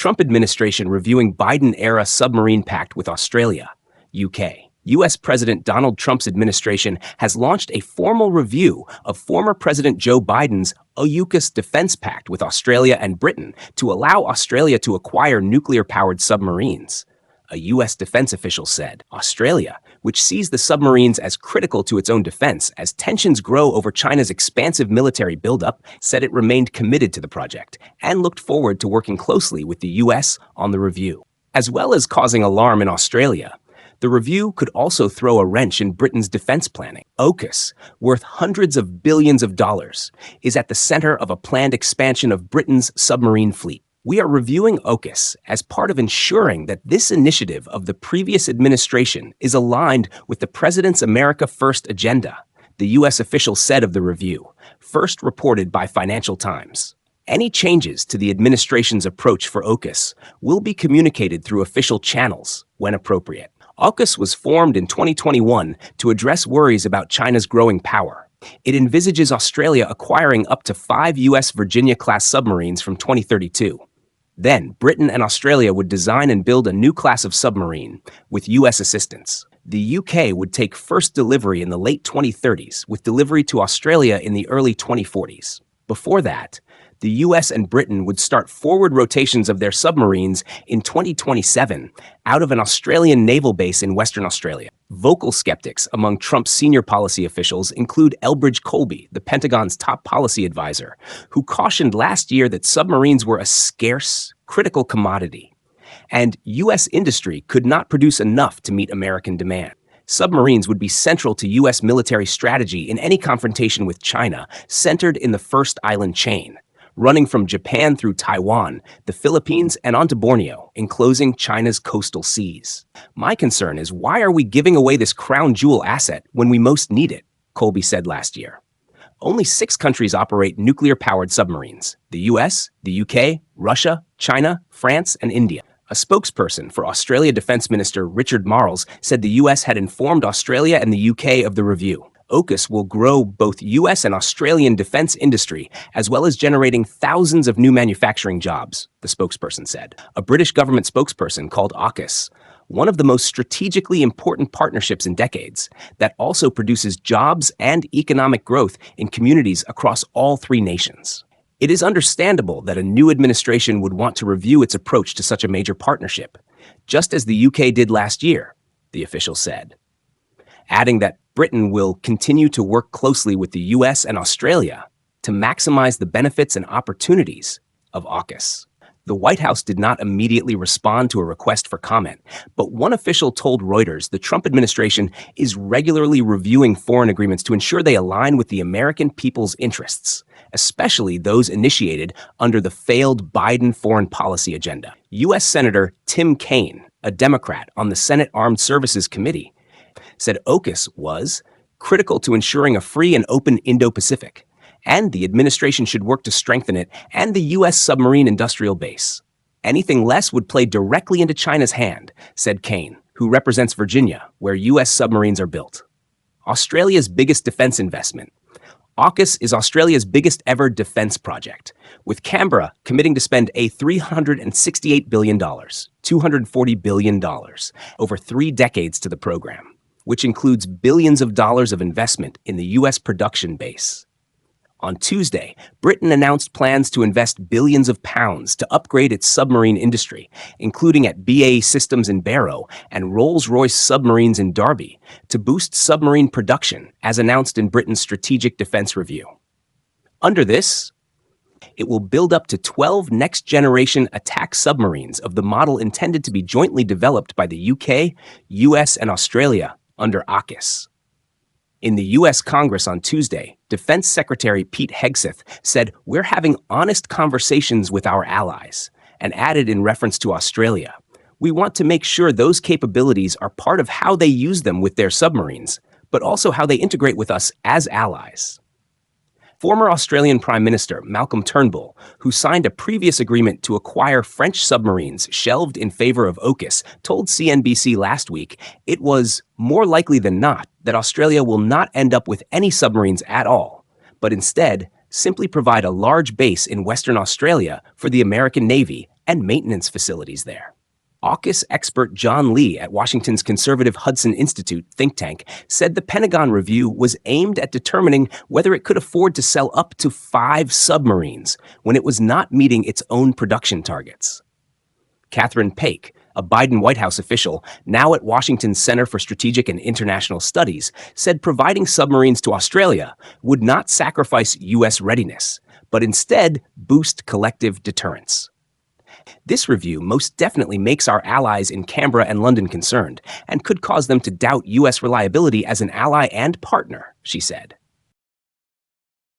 Trump administration reviewing Biden-era submarine pact with Australia, UK. U.S. President Donald Trump's administration has launched a formal review of former President Joe Biden's AUKUS defense pact with Australia and Britain to allow Australia to acquire nuclear-powered submarines. A U.S. defense official said Australia, which sees the submarines as critical to its own defense as tensions grow over China's expansive military buildup, said it remained committed to the project and looked forward to working closely with the U.S. on the review. As well as causing alarm in Australia, the review could also throw a wrench in Britain's defense planning. AUKUS, worth hundreds of billions of dollars, is at the center of a planned expansion of Britain's submarine fleet. We are reviewing AUKUS as part of ensuring that this initiative of the previous administration is aligned with the President's America First agenda, the U.S. official said of the review, first reported by Financial Times. Any changes to the administration's approach for AUKUS will be communicated through official channels when appropriate. AUKUS was formed in 2021 to address worries about China's growing power. It envisages Australia acquiring up to 5 U.S. Virginia-class submarines from 2032. Then, Britain and Australia would design and build a new class of submarine, with U.S. assistance. The UK would take first delivery in the late 2030s, with delivery to Australia in the early 2040s. Before that, the U.S. and Britain would start forward rotations of their submarines in 2027 out of an Australian naval base in Western Australia. Vocal skeptics among Trump's senior policy officials include Elbridge Colby, the Pentagon's top policy advisor, who cautioned last year that submarines were a scarce, critical commodity, and U.S. industry could not produce enough to meet American demand. Submarines would be central to U.S. military strategy in any confrontation with China centered in the first island chain, running from Japan through Taiwan, the Philippines, and onto Borneo, enclosing China's coastal seas. My concern is, why are we giving away this crown jewel asset when we most need it? Colby said last year. Only 6 countries operate nuclear-powered submarines: the US, the UK, Russia, China, France, and India. A spokesperson for Australia Defence Minister Richard Marles said the US had informed Australia and the UK of the review. AUKUS will grow both U.S. and Australian defense industry, as well as generating thousands of new manufacturing jobs, the spokesperson said. A British government spokesperson called AUKUS one of the most strategically important partnerships in decades that also produces jobs and economic growth in communities across all 3 nations. It is understandable that a new administration would want to review its approach to such a major partnership, just as the UK did last year, the official said, adding that Britain will continue to work closely with the U.S. and Australia to maximize the benefits and opportunities of AUKUS. The White House did not immediately respond to a request for comment, but one official told Reuters the Trump administration is regularly reviewing foreign agreements to ensure they align with the American people's interests, especially those initiated under the failed Biden foreign policy agenda. U.S. Senator Tim Kaine, a Democrat on the Senate Armed Services Committee, said AUKUS was critical to ensuring a free and open Indo-Pacific, and the administration should work to strengthen it and the U.S. submarine industrial base. Anything less would play directly into China's hand, said Kaine, who represents Virginia, where U.S. submarines are built. Australia's biggest defense investment. AUKUS is Australia's biggest ever defense project, with Canberra committing to spend a $368 billion, $240 billion, over 3 decades to the program, which includes billions of dollars of investment in the U.S. production base. On Tuesday, Britain announced plans to invest billions of pounds to upgrade its submarine industry, including at BAE Systems in Barrow and Rolls-Royce Submarines in Derby, to boost submarine production, as announced in Britain's Strategic Defence Review. Under this, it will build up to 12 next-generation attack submarines of the model intended to be jointly developed by the UK, US, and Australia under AUKUS. In the U.S. Congress on Tuesday, Defense Secretary Pete Hegseth said, "We're having honest conversations with our allies," and added in reference to Australia, "We want to make sure those capabilities are part of how they use them with their submarines, but also how they integrate with us as allies." Former Australian Prime Minister Malcolm Turnbull, who signed a previous agreement to acquire French submarines shelved in favor of AUKUS, told CNBC last week it was more likely than not that Australia will not end up with any submarines at all, but instead simply provide a large base in Western Australia for the American Navy and maintenance facilities there. AUKUS expert John Lee at Washington's conservative Hudson Institute think tank said the Pentagon review was aimed at determining whether it could afford to sell up to 5 submarines when it was not meeting its own production targets. Catherine Paik, a Biden White House official, now at Washington's Center for Strategic and International Studies, said providing submarines to Australia would not sacrifice U.S. readiness, but instead boost collective deterrence. This review most definitely makes our allies in Canberra and London concerned, and could cause them to doubt U.S. reliability as an ally and partner, she said.